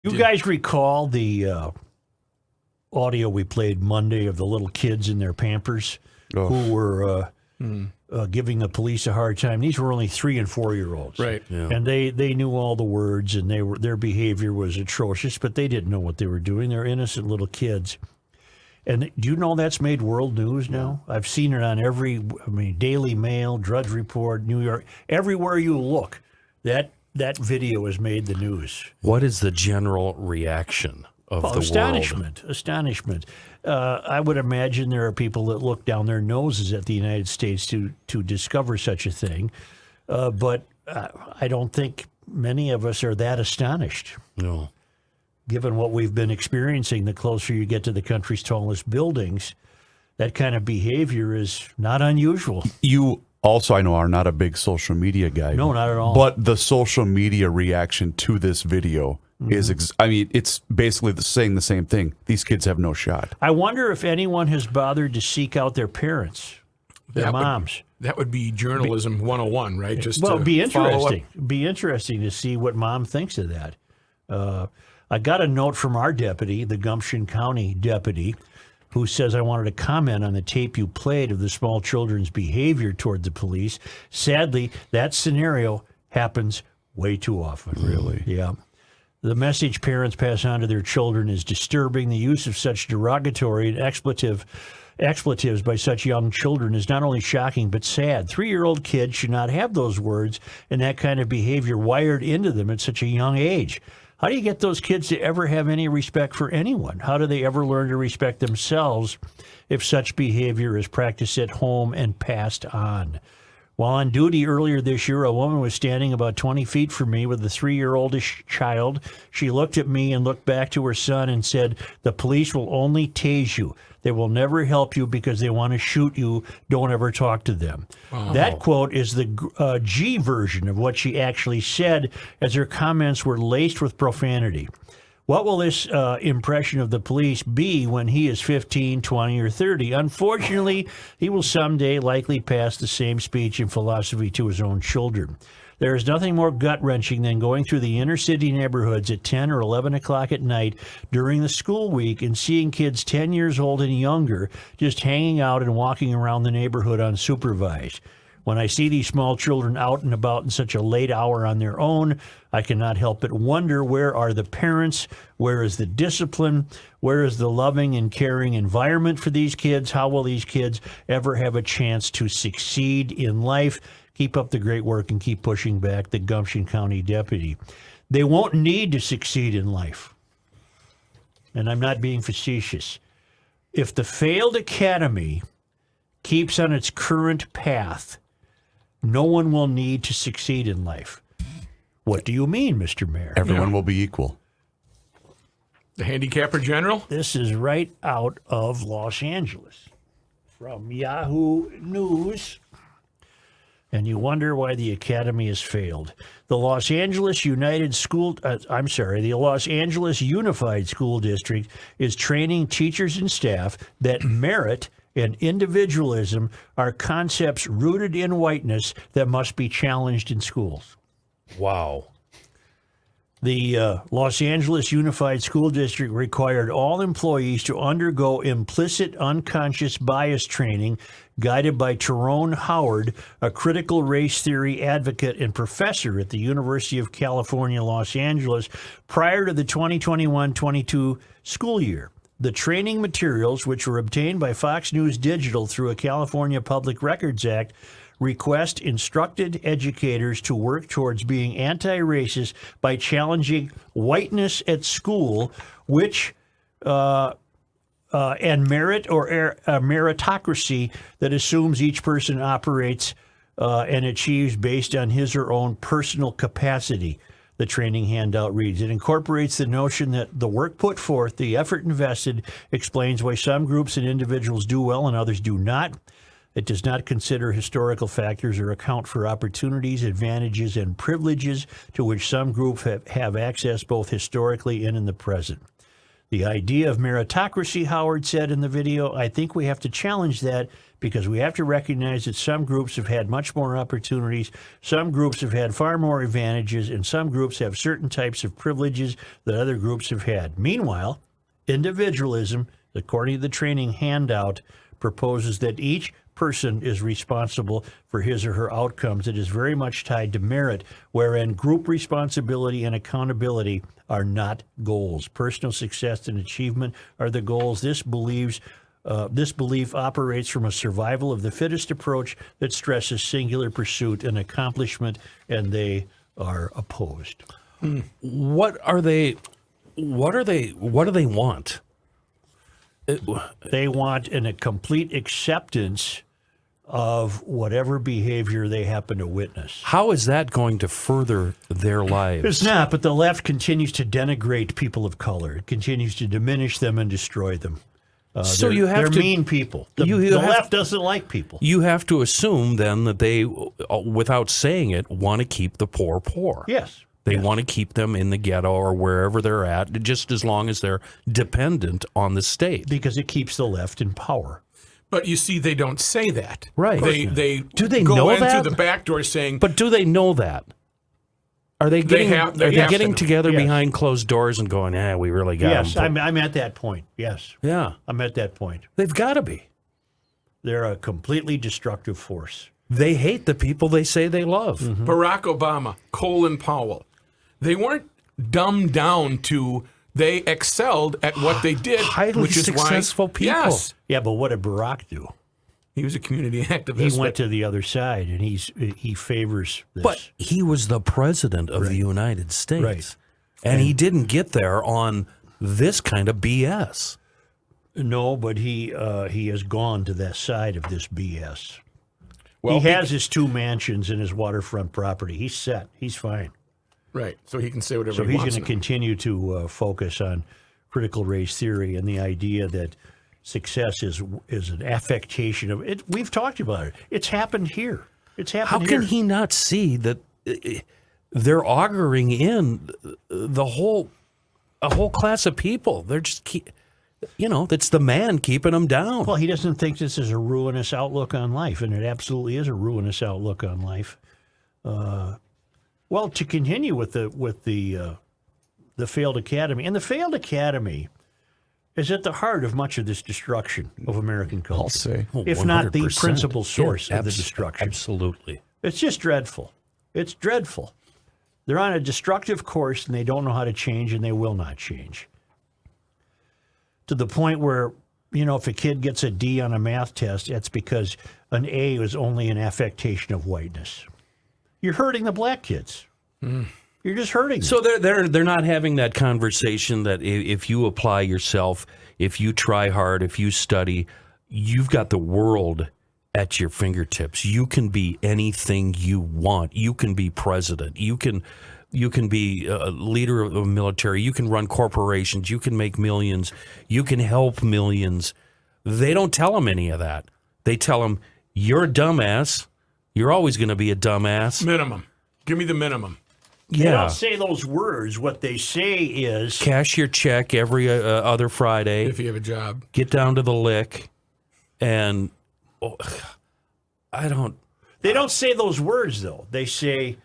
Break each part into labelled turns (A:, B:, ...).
A: You guys recall the audio we played Monday of the little kids in their Pampers who were giving the police a hard time? These were only 3 and 4 year olds,
B: Right?
C: Yeah.
A: And they knew all the words, and their behavior was atrocious, but they didn't know what they were doing. They're innocent little kids. And do you know that's made world news now? I've seen it on Daily Mail, Drudge Report, New York, everywhere you look. That video has made the news.
C: What is the general reaction of the
A: Astonishment. I would imagine there are people that look down their noses at the United States to discover such a thing. But I don't think many of us are that astonished.
C: No.
A: Given what we've been experiencing, the closer you get to the country's tallest buildings, that kind of behavior is not unusual.
D: You also, I know, are not a big social media guy.
A: No, not at all.
D: But the social media reaction to this video is, it's basically saying the same thing. These kids have no shot.
A: I wonder if anyone has bothered to seek out their parents, their moms.
B: That would be journalism 101, right? Just
A: Well,
B: to
A: it'd be
B: follow up.
A: interesting. Be interesting to see what mom thinks of that. I got a note from our deputy, the Gumption County deputy, who says, I wanted to comment on the tape you played of the small children's behavior toward the police. Sadly, that scenario happens way too often.
D: Really?
A: Yeah. The message parents pass on to their children is disturbing. The use of such derogatory and expletives by such young children is not only shocking but sad. 3-year-old kids should not have those words and that kind of behavior wired into them at such a young age. How do you get those kids to ever have any respect for anyone? How do they ever learn to respect themselves if such behavior is practiced at home and passed on? While on duty earlier this year, a woman was standing about 20 feet from me with a 3-year-oldish child. She looked at me and looked back to her son and said, "The police will only tase you. They will never help you because they want to shoot you. Don't ever talk to them." Wow. That quote is the G version of what she actually said, as her comments were laced with profanity. What will this impression of the police be when he is 15, 20, or 30? Unfortunately, he will someday likely pass the same speech and philosophy to his own children. There is nothing more gut-wrenching than going through the inner-city neighborhoods at 10 or 11 o'clock at night during the school week and seeing kids 10 years old and younger just hanging out and walking around the neighborhood unsupervised. When I see these small children out and about in such a late hour on their own, I cannot help but wonder, where are the parents? Where is the discipline? Where is the loving and caring environment for these kids? How will these kids ever have a chance to succeed in life? Keep up the great work and keep pushing back, the Gumption County deputy. They won't need to succeed in life. And I'm not being facetious. If the failed academy keeps on its current path, no one will need to succeed in life. What do you mean, Mr. Mayor?
D: Everyone will be equal.
B: The handicapper general?
A: This is right out of Los Angeles from Yahoo News. And you wonder why the academy has failed. The Los Angeles Unified School District is training teachers and staff that merit and individualism are concepts rooted in whiteness that must be challenged in schools.
C: Wow.
A: The Los Angeles Unified School District required all employees to undergo implicit unconscious bias training guided by Tyrone Howard, a critical race theory advocate and professor at the University of California, Los Angeles, prior to the 2021-22 school year. The training materials, which were obtained by Fox News Digital through a California Public Records Act, request instructed educators to work towards being anti-racist by challenging whiteness at school, which and merit or meritocracy that assumes each person operates and achieves based on his or own personal capacity. The training handout reads, it incorporates the notion that the work put forth, the effort invested, explains why some groups and individuals do well and others do not. It does not consider historical factors or account for opportunities, advantages, and privileges to which some groups have access both historically and in the present. The idea of meritocracy, Howard said in the video, I think we have to challenge that because we have to recognize that some groups have had much more opportunities, some groups have had far more advantages, and some groups have certain types of privileges that other groups have had. Meanwhile, individualism, according to the training handout, proposes that each person is responsible for his or her outcomes. It is very much tied to merit, wherein group responsibility and accountability are not goals. Personal success and achievement are the goals. This belief operates from a survival of the fittest approach that stresses singular pursuit and accomplishment, and they are opposed.
C: What are they? What are they? What do they want?
A: They want a complete acceptance of whatever behavior they happen to witness.
C: How is that going to further their lives?
A: It's not, but the left continues to denigrate people of color. It continues to diminish them and destroy them.
C: So you have
A: they're
C: to-
A: mean people. The
C: you have-
A: left doesn't like people.
C: You have to assume then that they, without saying it, want to keep the poor poor.
A: Yes.
C: They want to keep them in the ghetto or wherever they're at, just as long as they're dependent on the state.
A: Because it keeps the left in power.
B: But you see, they don't say that.
C: Right.
B: They
C: Do they
B: go
C: know
B: in
C: that?
B: through the back door saying,
C: But do they know that? Are they getting,
B: have- they
C: are they
B: have to
C: getting
B: know.
C: together
A: Yes.
C: behind closed doors and going, we really got
A: Yes,
C: them.
A: I'm at that point. Yes,
C: Yeah,
A: I'm at that point.
C: they've got to be.
A: They're a completely destructive force.
C: They hate the people they say they love.
B: Barack Obama, Colin Powell, they weren't dumbed down to, they excelled at what they did.
C: Highly
B: which is
C: successful
B: why,
C: people.
B: Yes.
A: Yeah, but what did Barack do?
B: He was a community activist.
A: He went to the other side, and he favors this.
C: But he was the president of the United States.
A: Right.
C: And he didn't get there on this kind of BS.
A: No, but he has gone to that side of this BS.
B: Well,
A: he has his 2 mansions and his waterfront property. He's set. He's fine.
B: Right. So he can say whatever
A: So
B: he
A: he's
B: wants.
A: going to
B: now.
A: continue to focus on critical race theory and the idea that success is an affectation of it. We've talked about it. It's happened here. It's
C: How
A: happened
C: can
A: here.
C: he not see that they're auguring in a whole class of people? They're just, that's the man keeping them down.
A: Well, he doesn't think this is a ruinous outlook on life, and it absolutely is a ruinous outlook on life. Well, to continue with the failed academy, and the failed academy is at the heart of much of this destruction of American culture.
D: I'll say.
A: if not the
C: 100%.
A: principal source
C: Yeah,
A: of the destruction.
C: Absolutely.
A: It's just dreadful. It's dreadful. They're on a destructive course, and they don't know how to change, and they will not change. To the point where, if a kid gets a D on a math test, it's because an A is only an affectation of whiteness. You're hurting the black kids. You're just hurting them.
C: So they're not having that conversation that if you apply yourself, if you try hard, if you study, you've got the world at your fingertips. You can be anything you want. You can be president. You can be a leader of the military. You can run corporations. You can make millions. You can help millions. They don't tell them any of that. They tell them, you're a dumbass. You're always going to be a dumbass.
B: Minimum. Give me the minimum.
A: They
C: Yeah.
A: don't say those words. What they say is,
C: Cash your check every other Friday.
B: If you have a job.
C: Get down to the lick, and I don't.
A: they don't say those words, though. They say,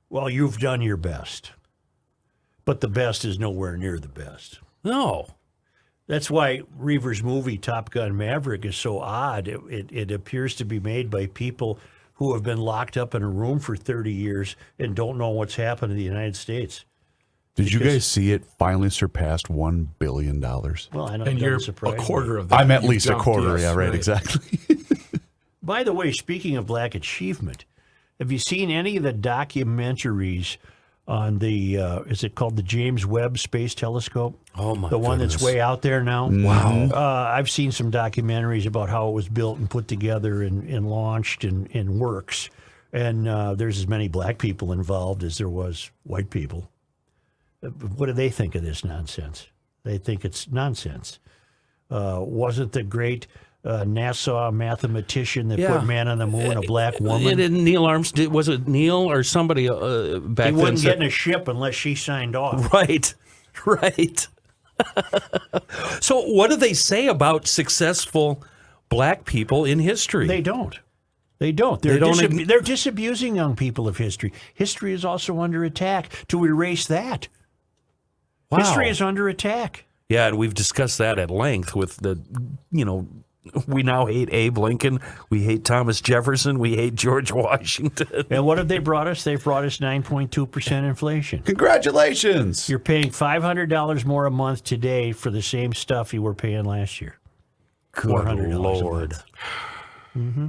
A: well, you've done your best. But the best is nowhere near the best.
C: No.
A: That's why Reaver's movie, Top Gun Maverick, is so odd. It appears to be made by people who have been locked up in a room for 30 years and don't know what's happened in the United States.
D: Did you guys see it finally surpassed $1 billion?
A: Well, I know
B: And
A: it
B: you're
A: doesn't surprise
B: a
A: me.
B: quarter of that.
D: I'm at
B: you've
D: least a
B: dumped,
D: quarter.
B: yes,
D: Yeah, right, exactly.
A: By the way, speaking of black achievement, have you seen any of the documentaries on the, is it called the James Webb Space Telescope?
C: Oh, my
A: The one that's
C: goodness.
A: way out there now?
C: Wow.
A: I've seen some documentaries about how it was built and put together and launched and works. And there's as many black people involved as there was white people. What do they think of this nonsense? They think it's nonsense. Wasn't the great NASA mathematician that put man on the moon, a black woman.
C: And Neil Armstrong, was it Neil or somebody back
A: He
C: then?
A: wouldn't get in a ship unless she signed off.
C: Right, right. So what do they say about successful black people in history?
A: They don't. They don't. They're,
C: They don't
A: they're disabusing young people of history. History is also under attack to erase that.
C: Wow.
A: History is under attack.
C: Yeah, and we've discussed that at length with the, we now hate Abe Lincoln, we hate Thomas Jefferson, we hate George Washington.
A: And what have they brought us? They've brought us 9.2% inflation.
D: Congratulations.
A: You're paying $500 more a month today for the same stuff you were paying last year.
C: Good
A: $400 a
C: Lord.
A: month. Mm-hmm.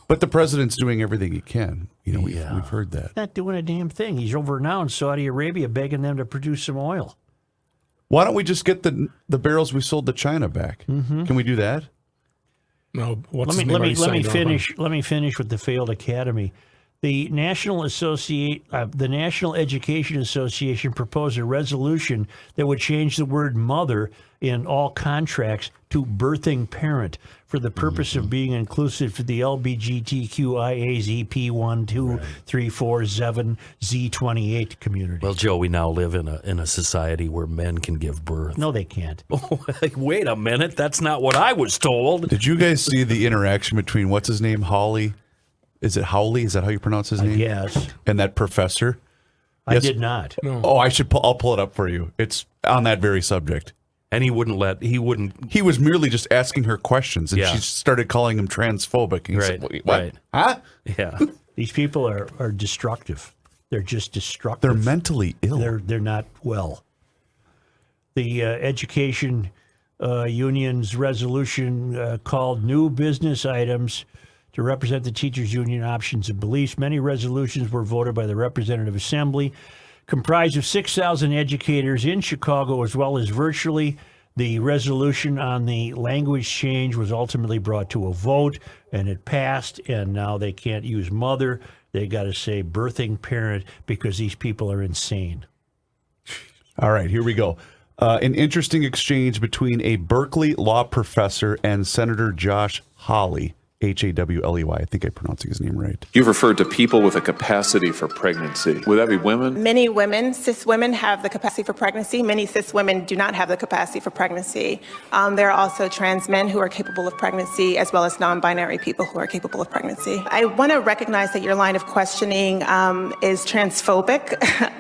D: But the president's doing everything he can. We've heard that.
A: Not doing a damn thing. He's over now in Saudi Arabia begging them to produce some oil.
D: Why don't we just get the barrels we sold to China back? Mm-hmm. Can we do that?
B: No,
A: Let me finish with the failed academy. The National Education Association proposed a resolution that would change the word mother in all contracts to birthing parent for the purpose of being inclusive to the LBGTQIAZP12347Z28 community.
C: Well, Joe, we now live in a society where men can give birth.
A: No, they can't.
C: Wait a minute, that's not what I was told.
D: Did you guys see the interaction between what's his name, Hawley? Is it Howley? Is that how you pronounce his name?
A: Yes.
D: And that professor?
A: I did not.
B: No.
D: Oh, I'll pull it up for you. It's on that very subject.
C: And he wouldn't.
D: He was merely just asking her questions, and she started calling him transphobic. And he said, "Wait, what?
C: Right.
D: Huh?
C: Yeah.
A: These people are destructive. They're just destructive.
D: They're mentally ill.
A: They're not well. The education union's resolution called new business items to represent the teachers' union options and beliefs. Many resolutions were voted by the Representative Assembly, comprised of 6,000 educators in Chicago as well as virtually. The resolution on the language change was ultimately brought to a vote, and it passed, and now they can't use mother. They got to say birthing parent because these people are insane.
D: All right, here we go. An interesting exchange between a Berkeley law professor and Senator Josh Hawley. Hawley. I think I'm pronouncing his name right.
E: You've referred to people with a capacity for pregnancy. Would that be women?
F: Many women, cis women, have the capacity for pregnancy. Many cis women do not have the capacity for pregnancy. There are also trans men who are capable of pregnancy, as well as non-binary people who are capable of pregnancy. I want to recognize that your line of questioning is transphobic,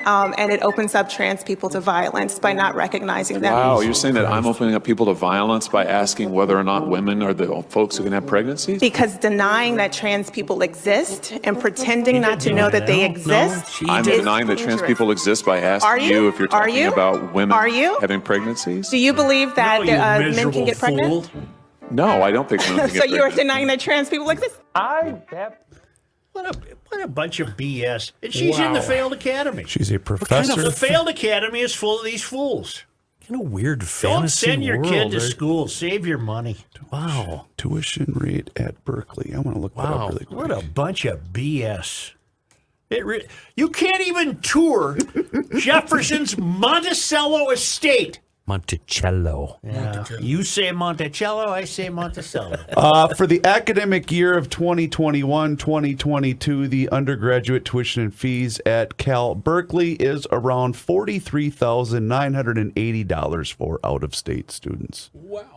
F: and it opens up trans people to violence by not recognizing them.
E: Wow, you're saying that I'm opening up people to violence by asking whether or not women are the folks who can have pregnancies?
F: Because denying that trans people exist and pretending not to know that they exist.
E: I'm denying that trans people exist by asking you if you're talking about women having pregnancies?
F: Do you believe that men can get pregnant?
E: No, I don't think women can get
F: So
E: pregnant.
F: you are denying that trans people exist?
A: What a bunch of BS. And she's in the failed academy.
D: She's a professor.
A: The failed academy is full of these fools.
C: In a weird
A: Don't
C: fantasy
A: send your kid to
C: world,
A: school. Save your money.
C: Wow.
D: Tuition rate at Berkeley. I want to look that up really quick.
A: What a bunch of BS. You can't even tour Jefferson's Monticello estate.
C: Monticello.
A: Yeah. You say Monticello, I say Monticello.
D: For the academic year of 2021-2022, the undergraduate tuition and fees at Cal Berkeley is around $43,980 for out-of-state students.
B: Wow.